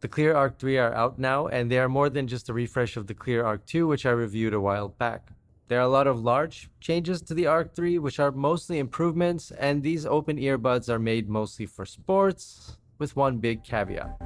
The Cleer Arc 3 are out now, and they are more than just a refresh of the Cleer Arc 2, which I reviewed a while back. There are a lot of large changes to the Arc 3, which are mostly improvements, and these open earbuds are made mostly for sports, with one big caveat.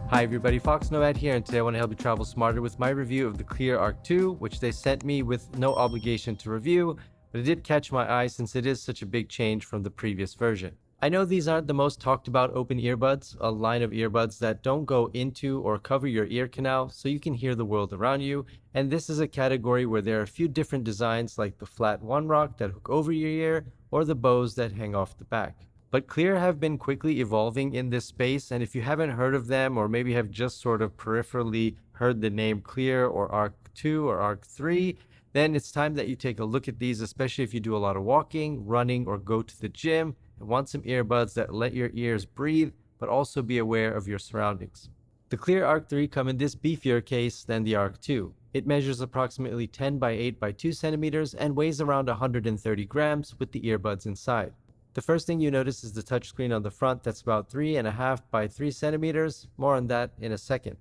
Hi everybody, foXnoMad here, and today I want to help you travel smarter with my review of the Cleer Arc 2, which they sent me with no obligation to review, but it did catch my eye since it is such a big change from the previous version. I know these aren't the most talked about open earbuds, a line of earbuds that don't go into or cover your ear canal so you can hear the world around you, and this is a category where there are a few different designs like the flat one rock that hook over your ear or the bows that hang off the back. But Cleer have been quickly evolving in this space, and if you haven't heard of them or maybe have just sort of peripherally heard the name Cleer or Arc 2 or Arc 3, then it's time that you take a look at these, especially if you do a lot of walking, running, or go to the gym and want some earbuds that let your ears breathe, but also be aware of your surroundings. The Cleer Arc 3 come in this beefier case than the Arc 2. It measures approximately 10 by 8 by 2 centimeters and weighs around 130 grams with the earbuds inside. The first thing you notice is the touchscreen on the front that's about 3.5 by 3 centimeters. More on that in a second.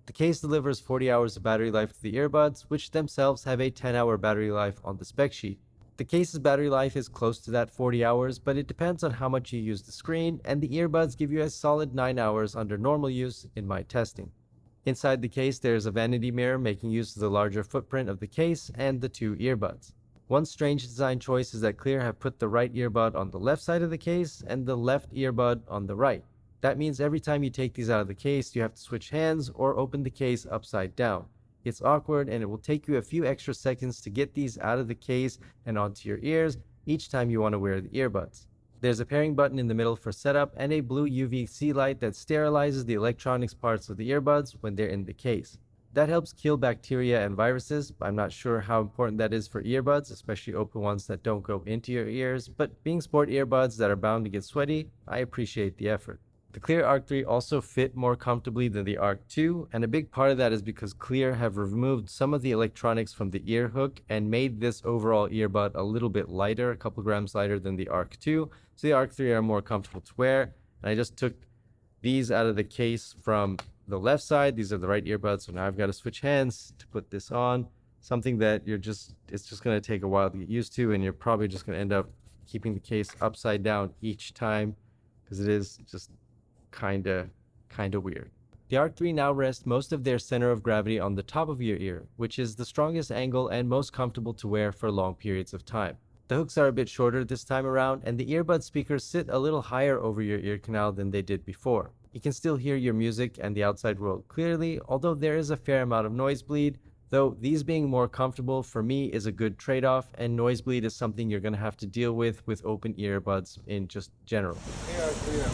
The case delivers 40 hours of battery life to the earbuds, which themselves have a 10-hour battery life on the spec sheet. The case's battery life is close to that 40 hours, but it depends on how much you use the screen, and the earbuds give you a solid 9 hours under normal use in my testing. Inside the case, there is a vanity mirror making use of the larger footprint of the case and the two earbuds. One strange design choice is that Cleer have put the right earbud on the left side of the case and the left earbud on the right. That means every time you take these out of the case, you have to switch hands or open the case upside down. It's awkward, and it will take you a few extra seconds to get these out of the case and onto your ears each time you want to wear the earbuds. There's a pairing button in the middle for setup and a blue UVC light that sterilizes the electronics parts of the earbuds when they're in the case. That helps kill bacteria and viruses. I'm not sure how important that is for earbuds, especially open ones that don't go into your ears, but being sport earbuds that are bound to get sweaty, I appreciate the effort. The Cleer Arc 3 also fit more comfortably than the Arc 2, and a big part of that is because Cleer have removed some of the electronics from the ear hook and made this overall earbud a little bit lighter, a couple grams lighter than the Arc 2, so the Arc 3 are more comfortable to wear. And I just took these out of the case from the left side. These are the right earbuds, so now I've got to switch hands to put this on, something that it's just going to take a while to get used to, and you're probably just going to end up keeping the case upside down each time because it is just kind of weird. The Arc 3 now rests most of their center of gravity on the top of your ear, which is the strongest angle and most comfortable to wear for long periods of time. The hooks are a bit shorter this time around, and the earbud speakers sit a little higher over your ear canal than they did before. You can still hear your music and the outside world clearly, although there is a fair amount of noise bleed, though these being more comfortable for me is a good trade-off, and noise bleed is something you're going to have to deal with open earbuds in just general. They are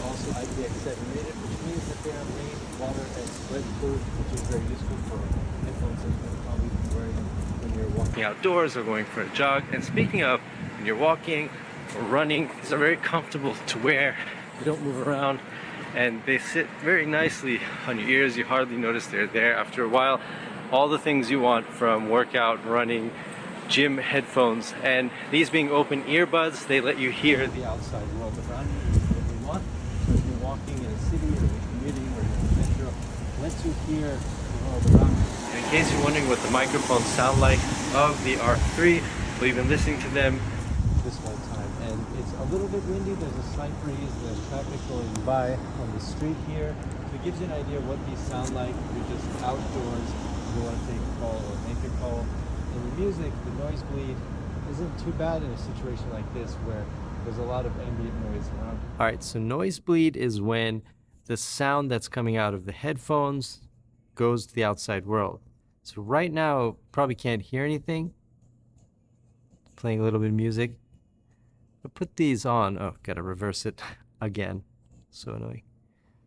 also IPX7 rated, which means that they are rain, water, and sweat proof, which is very useful for headphones that you're probably wearing when you're walking outdoors or going for a jog. And speaking of, when you're walking or running, these are very comfortable to wear. You don't move around, and they sit very nicely on your ears. You hardly notice they're there. After a while, all the things you want from workout, running, gym headphones, and these being open earbuds, they let you hear the outside world around you, which is what you want. So if you're walking in a city or you're commuting or you're in a metro, it lets you hear the world around you. And in case you're wondering what the microphones sound like of the Arc 3, we've been listening to them this whole time, and it's a little bit windy. There's a slight breeze, there's traffic going by on the street here, so it gives you an idea what these sound like if you're just outdoors. You want to take a call or make a call. And the music, the noise bleed, isn't too bad in a situation like this where there's a lot of ambient noise around. All right, so noise bleed is when the sound that's coming out of the headphones goes to the outside world. So right now, probably can't hear anything. Playing a little bit of music. But put these on. Oh, gotta reverse it again. So annoying.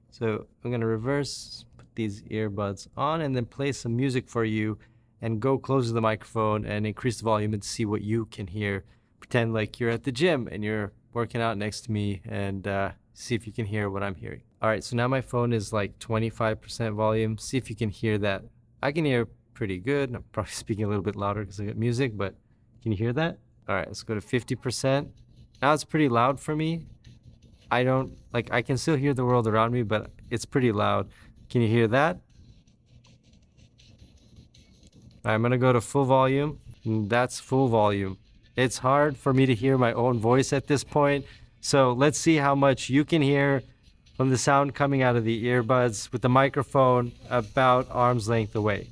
So I'm gonna reverse, these earbuds on, and then play some music for you and go close to the microphone and increase the volume and see what you can hear. Pretend like you're at the gym and you're working out next to me, and see if you can hear what I'm hearing. All right, so now my phone is like 25% volume. See if you can hear that. I can hear pretty good. I'm probably speaking a little bit louder because I got music, but can you hear that? All right, let's go to 50%. Now it's pretty loud for me. I can still hear the world around me, but it's pretty loud. Can you hear that? I'm gonna go to full volume. That's full volume. It's hard for me to hear my own voice at this point. So let's see how much you can hear from the sound coming out of the earbuds with the microphone about arm's length away.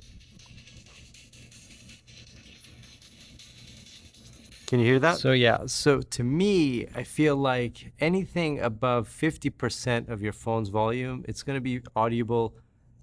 Can you hear that? So yeah, so to me, I feel like anything above 50% of your phone's volume, it's gonna be audible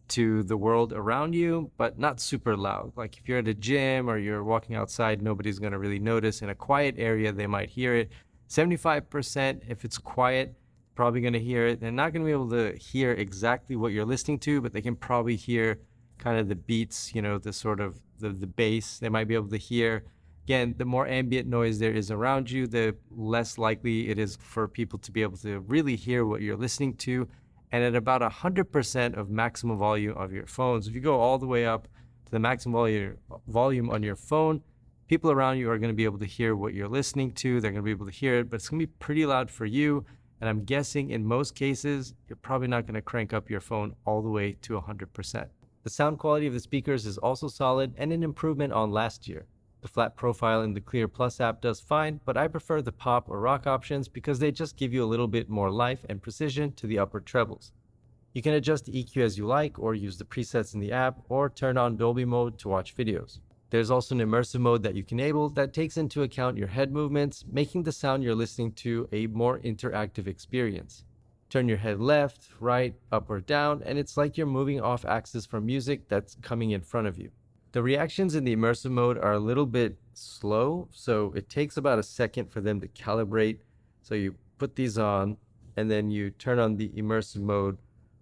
to the world around you, but not super loud. Like if you're at a gym or you're walking outside, nobody's gonna really notice. In a quiet area, they might hear it. 75%, if it's quiet, probably gonna hear it. They're not gonna be able to hear exactly what you're listening to, but they can probably hear kind of the beats, you know, the sort of the bass. They might be able to hear. Again, the more ambient noise there is around you, the less likely it is for people to be able to really hear what you're listening to. And at about 100% of maximum volume of your phones, if you go all the way up to the maximum volume on your phone, people around you are going to be able to hear what you're listening to. They're going to be able to hear it, but it's going to be pretty loud for you. And I'm guessing in most cases, you're probably not going to crank up your phone all the way to 100%. The sound quality of the speakers is also solid and an improvement on last year. The flat profile in the Cleer Plus app does fine, but I prefer the pop or rock options because they just give you a little bit more life and precision to the upper trebles. You can adjust the EQ as you like, or use the presets in the app, or turn on Dolby mode to watch videos. There's also an immersive mode that you can enable that takes into account your head movements, making the sound you're listening to a more interactive experience. Turn your head left, right, up or down, and it's like you're moving off axis from music that's coming in front of you. The reactions in the immersive mode are a little bit slow, so it takes about a second for them to calibrate. So you put these on, and then you turn on the immersive mode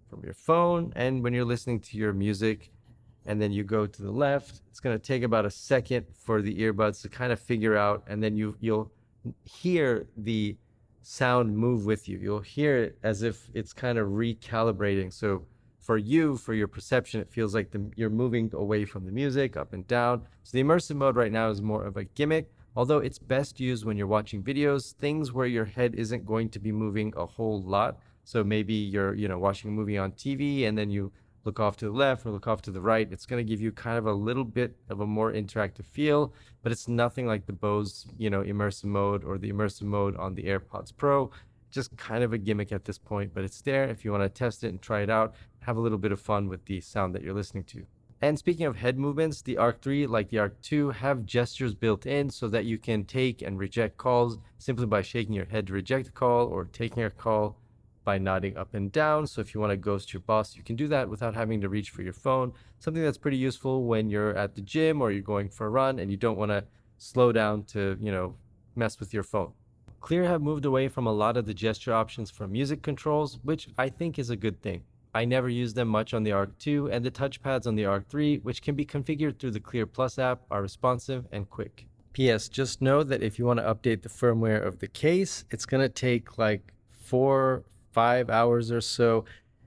from your phone, and when you're listening to your music, and then you go to the left, it's going to take about a second for the earbuds to kind of figure out, and then you'll hear the sound move with you. You'll hear it as if it's kind of recalibrating. So for you, for your perception, it feels like you're moving away from the music, up and down. So the immersive mode right now is more of a gimmick, although it's best used when you're watching videos, things where your head isn't going to be moving a whole lot. So maybe you're, watching a movie on TV and then you look off to the left or look off to the right. It's going to give you kind of a little bit of a more interactive feel, but it's nothing like the Bose, immersive mode or the immersive mode on the AirPods Pro. Just kind of a gimmick at this point, but it's there if you want to test it and try it out, have a little bit of fun with the sound that you're listening to. And speaking of head movements, the Arc 3, like the Arc 2, have gestures built in so that you can take and reject calls simply by shaking your head to reject a call, or taking a call by nodding up and down. So if you want to ghost your boss, you can do that without having to reach for your phone. Something that's pretty useful when you're at the gym or you're going for a run and you don't want to slow down to, mess with your phone. Cleer have moved away from a lot of the gesture options for music controls, which I think is a good thing. I never use them much on the Arc 2, and the touchpads on the Arc 3, which can be configured through the Cleer Plus app, are responsive and quick. P.S. Just know that if you want to update the firmware of the case, it's going to take like 4-5 hours or so.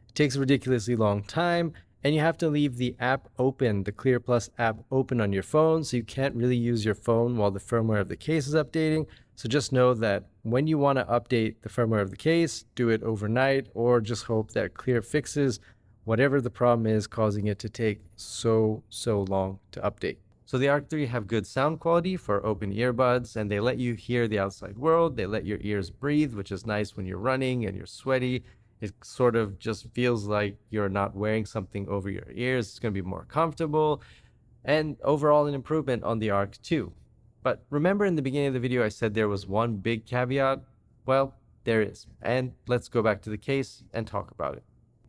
It takes a ridiculously long time, and you have to leave the app open, the Cleer Plus app open on your phone, so you can't really use your phone while the firmware of the case is updating. So just know that when you want to update the firmware of the case, do it overnight, or just hope that Cleer fixes whatever the problem is causing it to take so long to update. So the Arc 3 have good sound quality for open earbuds, and they let you hear the outside world. They let your ears breathe, which is nice when you're running and you're sweaty. It sort of just feels like you're not wearing something over your ears. It's going to be more comfortable, and overall an improvement on the Arc 2. But remember in the beginning of the video, I said there was one big caveat? Well, there is. And let's go back to the case and talk about it.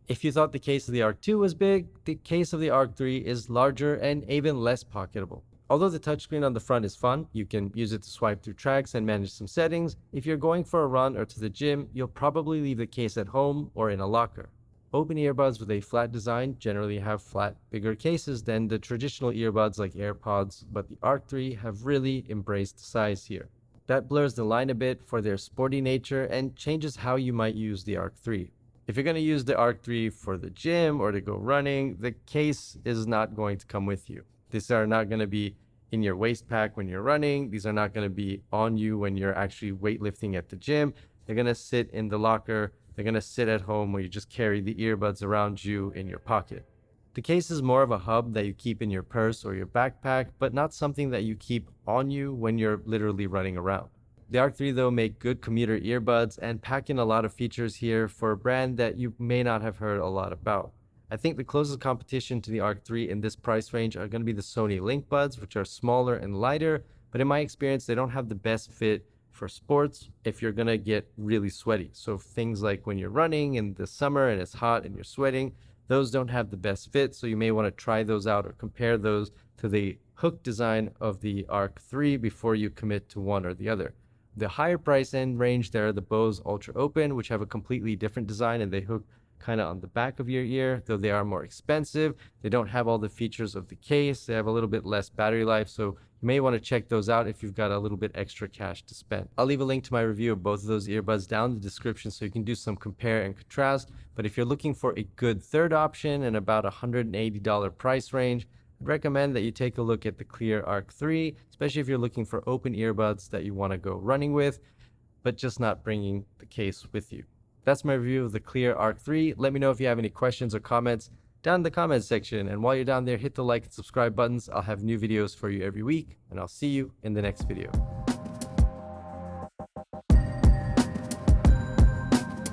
If you thought the case of the Arc 2 was big, the case of the Arc 3 is larger and even less pocketable. Although the touchscreen on the front is fun, you can use it to swipe through tracks and manage some settings. If you're going for a run or to the gym, you'll probably leave the case at home or in a locker. Open earbuds with a flat design generally have flat, bigger cases than the traditional earbuds like AirPods, but the Arc 3 have really embraced the size here. That blurs the line a bit for their sporty nature and changes how you might use the Arc 3. If you're going to use the Arc 3 for the gym or to go running, the case is not going to come with you. These are not going to be in your waist pack when you're running. These are not going to be on you when you're actually weightlifting at the gym. They're going to sit in the locker they're going to sit at home where you just carry the earbuds around you in your pocket. The case is more of a hub that you keep in your purse or your backpack, but not something that you keep on you when you're literally running around. The Arc 3 though make good commuter earbuds and pack in a lot of features here for a brand that you may not have heard a lot about. I think the closest competition to the Arc 3 in this price range are going to be the Sony Link Buds, which are smaller and lighter, but in my experience, they don't have the best fit for sports if you're going to get really sweaty. So things like when you're running in the summer and it's hot and you're sweating, those don't have the best fit. So you may want to try those out or compare those to the hook design of the Arc 3 before you commit to one or the other. The higher price end range, there are the Bose Ultra Open, which have a completely different design and they hook kind of on the back of your ear, though they are more expensive. They don't have all the features of the case. They have a little bit less battery life, so you may want to check those out if you've got a little bit extra cash to spend. I'll leave a link to my review of both of those earbuds down in the description so you can do some compare and contrast. But if you're looking for a good third option and about $180 price range, I'd recommend that you take a look at the Cleer Arc 3, especially if you're looking for open earbuds that you want to go running with, but just not bringing the case with you. That's my review of the Cleer Arc 3. Let me know if you have any questions or comments down in the comments section. And while you're down there, hit the like and subscribe buttons. I'll have new videos for you every week, and I'll see you in the next video.